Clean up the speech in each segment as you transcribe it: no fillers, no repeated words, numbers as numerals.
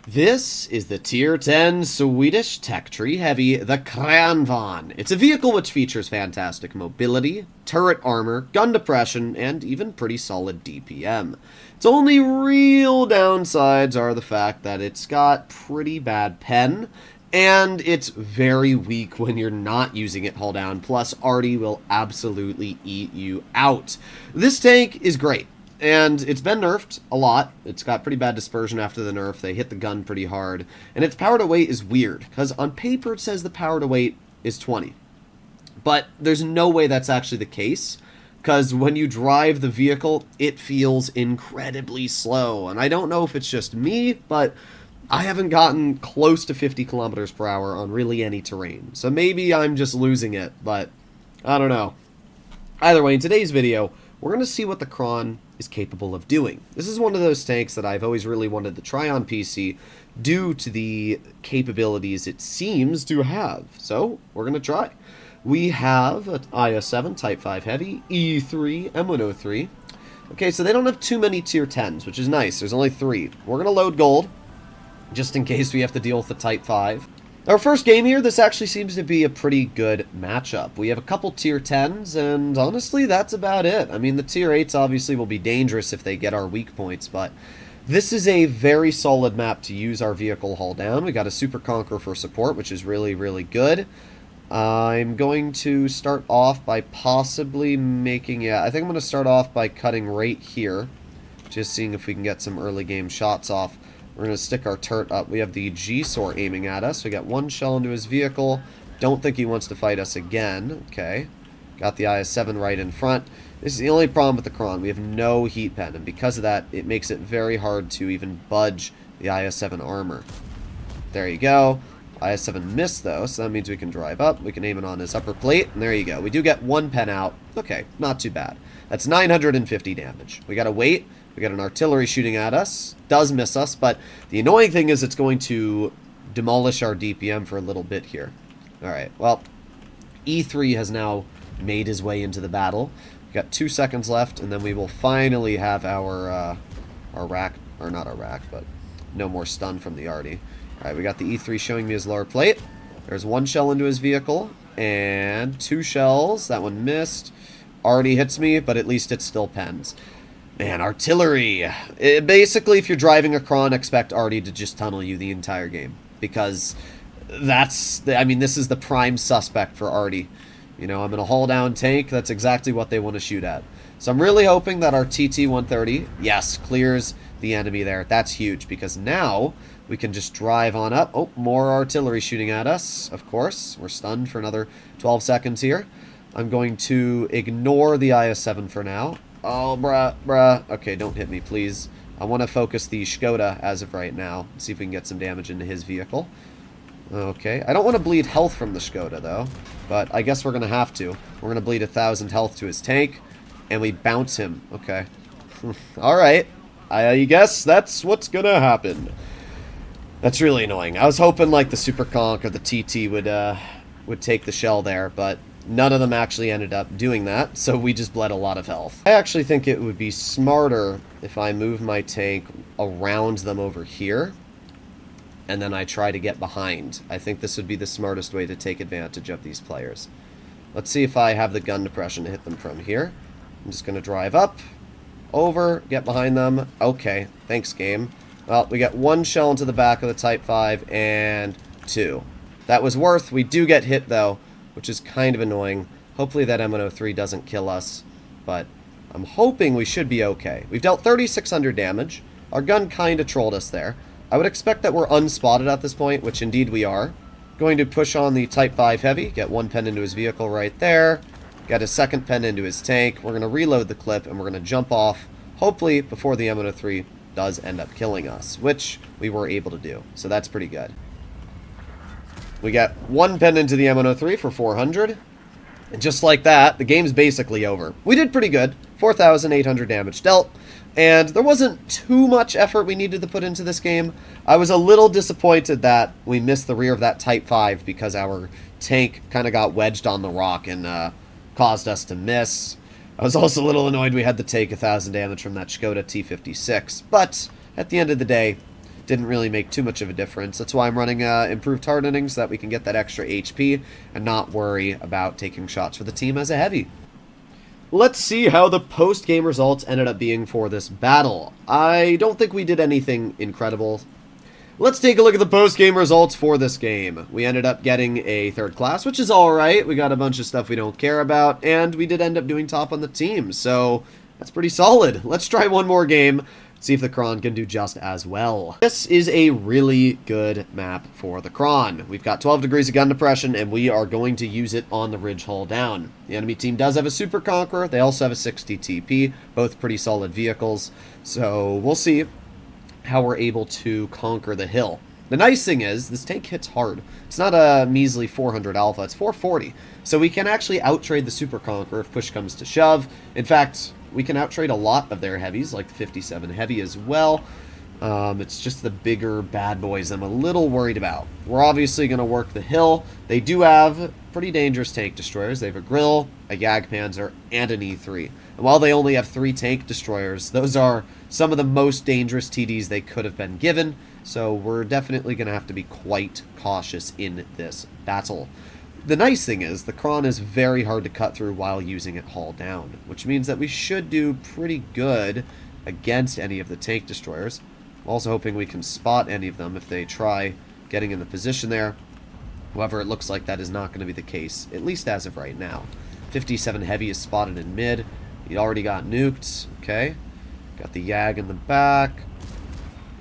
This is the Tier 10 Swedish tech tree heavy, the Kranvagn. It's a vehicle which features fantastic mobility, turret armor, gun depression, and even pretty solid DPM. Its only real downsides are the fact that it's got pretty bad pen, and it's very weak when you're not using it hull down, plus Artie will absolutely eat you out. This tank is great. And it's been nerfed a lot. It's got pretty bad dispersion after the nerf. They hit the gun pretty hard. And its power to weight is weird, because on paper it says the power to weight is 20. But there's no way that's actually the case, because when you drive the vehicle, it feels incredibly slow. And I don't know if it's just me, but I haven't gotten close to 50 kilometers per hour on really any terrain. So maybe I'm just losing it, but I don't know. Either way, in today's video, we're going to see what the Kron is capable of doing. This is one of those tanks that I've always really wanted to try on PC due to the capabilities it seems to have. So, we're going to try. We have an IS-7 Type 5 Heavy, E3, M103. Okay, so they don't have too many Tier 10s, which is nice. There's only 3. We're going to load gold, just in case we have to deal with the Type 5. Our first game here, this actually seems to be a pretty good matchup. We have a couple Tier 10s, and honestly, that's about it. I mean, the Tier 8s obviously will be dangerous if they get our weak points, but this is a very solid map to use our vehicle hull down. We got a Super Conqueror for support, which is really, really good. I'm going to start off by possibly making, I think I'm going to start off by cutting right here, just seeing if we can get some early game shots off. We're going to stick our turret up. We have the G-Sor aiming at us. We got one shell into his vehicle. Don't think he wants to fight us again. Okay. Got the IS-7 right in front. This is the only problem with the Kron. We have no heat pen, and because of that, it makes it very hard to even budge the IS-7 armor. There you go. IS-7 missed, though, so that means we can drive up. We can aim it on his upper plate, and there you go. We do get one pen out. Okay, not too bad. That's 950 damage. We gotta wait. We got an artillery shooting at us. Does miss us, but the annoying thing is it's going to demolish our DPM for a little bit here. Alright, well, E3 has now made his way into the battle. We've got 2 seconds left, and then we will finally have our rack, or not our rack, but no more stun from the Artie. Alright, we got the E3 showing me his lower plate. There's one shell into his vehicle, and 2 shells. That one missed. Artie hits me, but at least it still pens. Man, artillery. Basically, if you're driving a Kron, expect Artie to just tunnel you the entire game. Because this is the prime suspect for Artie. You know, I'm in a hull-down tank. That's exactly what they want to shoot at. So I'm really hoping that our TT-130, yes, clears the enemy there. That's huge, because now we can just drive on up. Oh, more artillery shooting at us, of course. We're stunned for another 12 seconds here. I'm going to ignore the IS-7 for now. Oh, bruh. Okay, don't hit me, please. I want to focus the Skoda as of right now. See if we can get some damage into his vehicle. Okay. I don't want to bleed health from the Skoda, though. But I guess we're going to have to. We're going to bleed 1,000 health to his tank. And we bounce him. Okay. Alright. I guess that's what's going to happen. That's really annoying. I was hoping, like, the Super Conch or the TT would take the shell there, but none of them actually ended up doing that, so we just bled a lot of health. I actually think it would be smarter if I move my tank around them over here, and then I try to get behind. I think this would be the smartest way to take advantage of these players. Let's see if I have the gun depression to hit them from here. I'm just going to drive up, over, get behind them. Okay, thanks, game. Well, we got 1 shell into the back of the Type 5, and 2. That was worth. We do get hit, though, which is kind of annoying. Hopefully that M103 doesn't kill us, but I'm hoping we should be okay. We've dealt 3,600 damage. Our gun kind of trolled us there. I would expect that we're unspotted at this point, which indeed we are. Going to push on the Type 5 Heavy, get 1 pen into his vehicle right there, get a 2nd pen into his tank. We're going to reload the clip, and we're going to jump off, hopefully before the M103 does end up killing us, which we were able to do, so that's pretty good. We got 1 pen into the M103 for 400. And just like that, the game's basically over. We did pretty good. 4,800 damage dealt. And there wasn't too much effort we needed to put into this game. I was a little disappointed that we missed the rear of that Type 5 because our tank kind of got wedged on the rock and caused us to miss. I was also a little annoyed we had to take 1,000 damage from that Skoda T56. But at the end of the day, didn't really make too much of a difference. That's why I'm running improved hardening so that we can get that extra HP and not worry about taking shots for the team as a heavy. Let's see how the post-game results ended up being for this battle. I don't think we did anything incredible. Let's take a look at the post-game results for this game. We ended up getting a 3rd class, which is alright. We got a bunch of stuff we don't care about, and we did end up doing top on the team, so that's pretty solid. Let's try one more game, see if the Kran can do just as well. This is a really good map for the Kran. We've got 12 degrees of gun depression, and we are going to use it on the ridge hull down. The enemy team does have a Super Conqueror. They also have a 60 TP, both pretty solid vehicles, so we'll see how we're able to conquer the hill. The nice thing is, this tank hits hard. It's not a measly 400 alpha, it's 440. So we can actually outtrade the Super Conqueror if push comes to shove. In fact, we can outtrade a lot of their heavies, like the 57 heavy as well. It's just the bigger bad boys I'm a little worried about. We're obviously going to work the hill. They do have pretty dangerous tank destroyers. They have a Grill, a Jagdpanzer, and an E3. And while they only have 3 tank destroyers, those are some of the most dangerous TDs they could have been given. So we're definitely going to have to be quite cautious in this battle. The nice thing is, the Kran is very hard to cut through while using it hull down, which means that we should do pretty good against any of the tank destroyers. I'm also hoping we can spot any of them if they try getting in the position there. However, it looks like that is not going to be the case, at least as of right now. 57 heavy is spotted in mid. He already got nuked. Okay. Got the Yag in the back.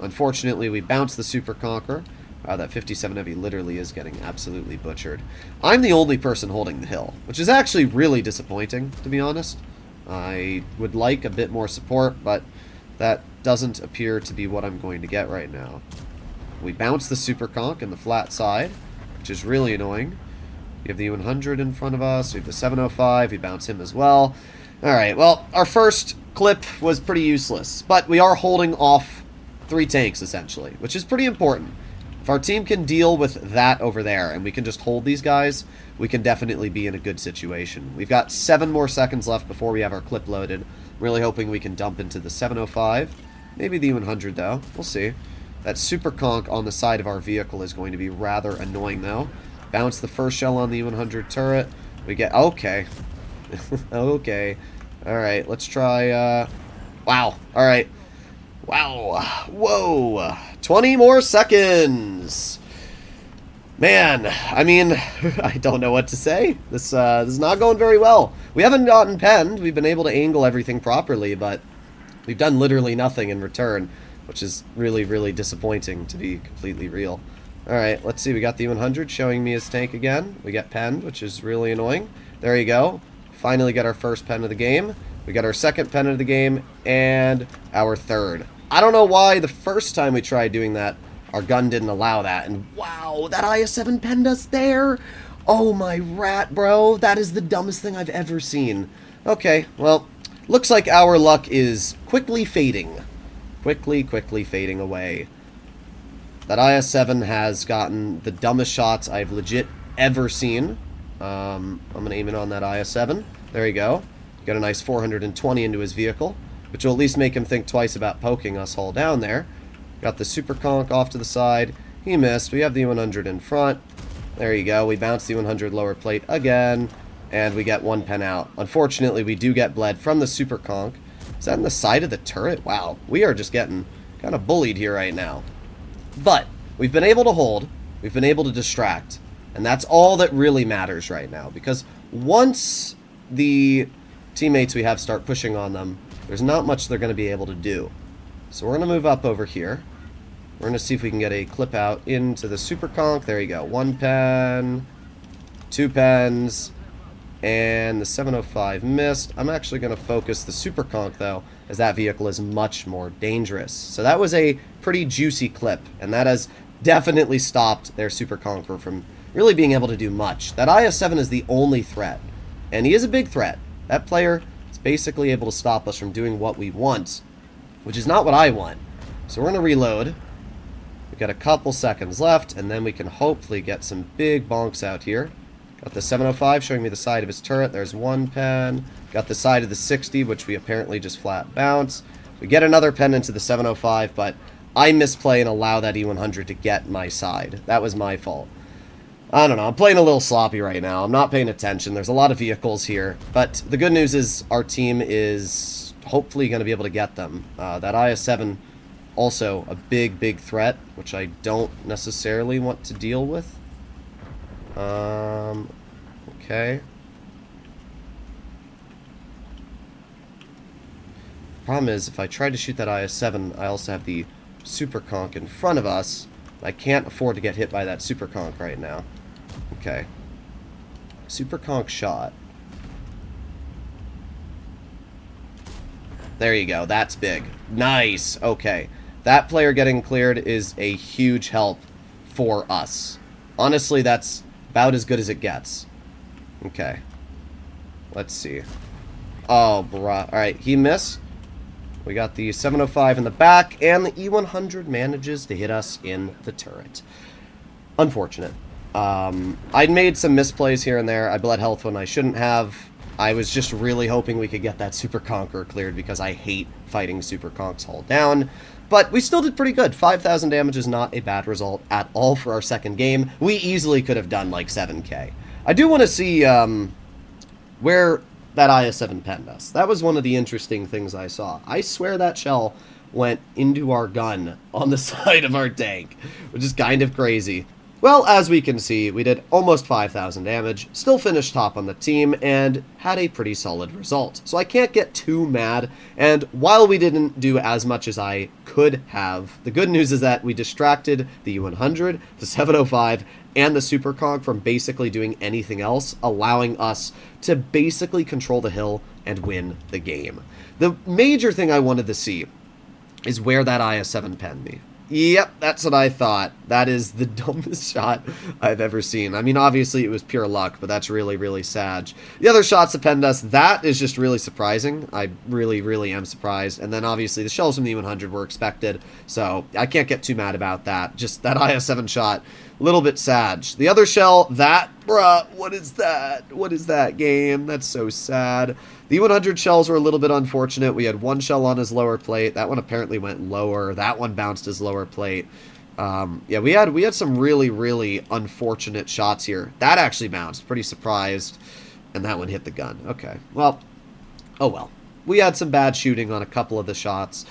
Unfortunately, we bounced the Super Conqueror. That 57 heavy literally is getting absolutely butchered. I'm the only person holding the hill, which is actually really disappointing, to be honest. I would like a bit more support, but that doesn't appear to be what I'm going to get right now. We bounce the Super Conch in the flat side, which is really annoying. We have the U100 in front of us. We have the 705. We bounce him as well. Alright, well, our first clip was pretty useless, but we are holding off 3 tanks, essentially, which is pretty important. If our team can deal with that over there, and we can just hold these guys, we can definitely be in a good situation. We've got 7 more seconds left before we have our clip loaded. I'm really hoping we can dump into the 705. Maybe the U100, though. We'll see. That Super Conch on the side of our vehicle is going to be rather annoying, though. Bounce the first shell on the U100 turret. We get... Okay. Okay. Alright, let's try... Wow. Alright. Wow. Whoa. 20 more seconds. Man, I mean, I don't know what to say. This is not going very well. We haven't gotten penned. We've been able to angle everything properly, but we've done literally nothing in return, which is really, really disappointing, to be completely real. Alright, let's see. We got the 100 showing me his tank again. We get penned, which is really annoying. There you go. Finally got our first pen of the game. We got our second pen of the game, and our third. I don't know why the first time we tried doing that, our gun didn't allow that. And wow, that IS-7 penned us there. Oh my rat, bro. That is the dumbest thing I've ever seen. Okay, well, looks like our luck is quickly fading. Quickly fading away. That IS-7 has gotten the dumbest shots I've legit ever seen. I'm going to aim it on that IS-7. There you go. Got a nice 420 into his vehicle, which will at least make him think twice about poking us hull down there. Got the Super Conch off to the side. He missed. We have the 100 in front. There you go. We bounce the 100 lower plate again, and we get 1 pen out. Unfortunately, we do get bled from the Super Conch. Is that in the side of the turret? Wow. We are just getting kind of bullied here right now. But we've been able to hold. We've been able to distract. And that's all that really matters right now. Because once the teammates we have start pushing on them, there's not much they're going to be able to do. So we're going to move up over here. We're going to see if we can get a clip out into the Super Conch. There you go. 1 pen, 2 pens, and the 705 missed. I'm actually going to focus the Super Conch, though, as that vehicle is much more dangerous. So that was a pretty juicy clip, and that has definitely stopped their Super Conqueror from really being able to do much. That IS-7 is the only threat, and he is a big threat. That player is basically able to stop us from doing what we want, which is not what I want. So we're going to reload. We've got a couple seconds left, and then we can hopefully get some big bonks out here. Got the 705 showing me the side of his turret. There's 1 pen. Got the side of the 60, which we apparently just flat bounce. We get another pen into the 705, but I misplay and allow that E100 to get my side. That was my fault. I don't know, I'm playing a little sloppy right now. I'm not paying attention. There's a lot of vehicles here. But the good news is our team is hopefully going to be able to get them. That IS-7, also a big, big threat, which I don't necessarily want to deal with. Okay. Problem is, if I try to shoot that IS-7, I also have the Super Conch in front of us. I can't afford to get hit by that Super Conch right now. Okay. Super Conch shot. There you go. That's big. Nice. Okay. That player getting cleared is a huge help for us. Honestly, that's about as good as it gets. Okay. Let's see. Oh, bruh. Alright, he missed. We got the 705 in the back, and the E100 manages to hit us in the turret. Unfortunate. I'd made some misplays here and there. I bled health when I shouldn't have. I was just really hoping we could get that Super Conqueror cleared because I hate fighting Super Conchs hull down. But we still did pretty good. 5,000 damage is not a bad result at all for our second game. We easily could have done like 7k. I do want to see where that IS-7 penned us. That was one of the interesting things I saw. I swear that shell went into our gun on the side of our tank, which is kind of crazy. Well, as we can see, we did almost 5,000 damage, still finished top on the team, and had a pretty solid result. So I can't get too mad, and while we didn't do as much as I could have, the good news is that we distracted the U100, the 705, and the Super Conch from basically doing anything else, allowing us to basically control the hill and win the game. The major thing I wanted to see is where that IS-7 penned me. Yep, that's what I thought. That is the dumbest shot I've ever seen. I mean, obviously it was pure luck, but that's really, really sad. The other shots that penned us, that is just really surprising. I really, really am surprised. And then obviously the shells from the E100 were expected, so I can't get too mad about that. Just that IS-7 shot, a little bit sad. The other shell, that, bruh, what is that? What is that game? That's so sad. The E100 shells were a little bit unfortunate. We had one shell on his lower plate. That one apparently went lower. That one bounced his lower plate. Yeah, we had some really, really unfortunate shots here. That actually bounced. Pretty surprised. And that one hit the gun. Okay. Well, oh well. We had some bad shooting on a couple of the shots.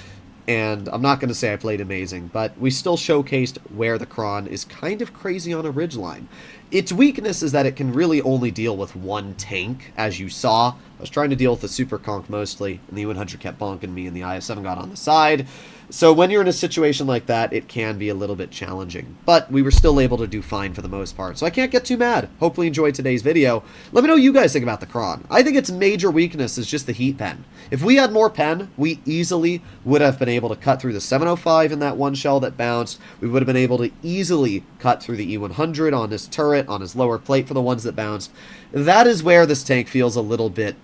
And I'm not going to say I played amazing, but we still showcased where the Kron is kind of crazy on a ridgeline. Its weakness is that it can really only deal with one tank, as you saw. I was trying to deal with the Super Conch mostly, and the U100 kept bonking me, and the IS-7 got on the side. So when you're in a situation like that, it can be a little bit challenging. But we were still able to do fine for the most part, so I can't get too mad. Hopefully you enjoyed today's video. Let me know what you guys think about the Kron. I think its major weakness is just the heat pen. If we had more pen, we easily would have been able to cut through the 705 in that one shell that bounced. We would have been able to easily cut through the E100 on his turret, on his lower plate for the ones that bounced. That is where this tank feels a little bit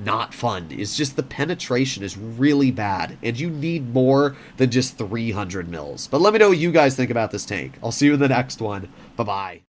not fun. It's just the penetration is really bad, and you need more than just 300 mils. But let me know what you guys think about this tank. I'll see you in the next one. Bye-bye.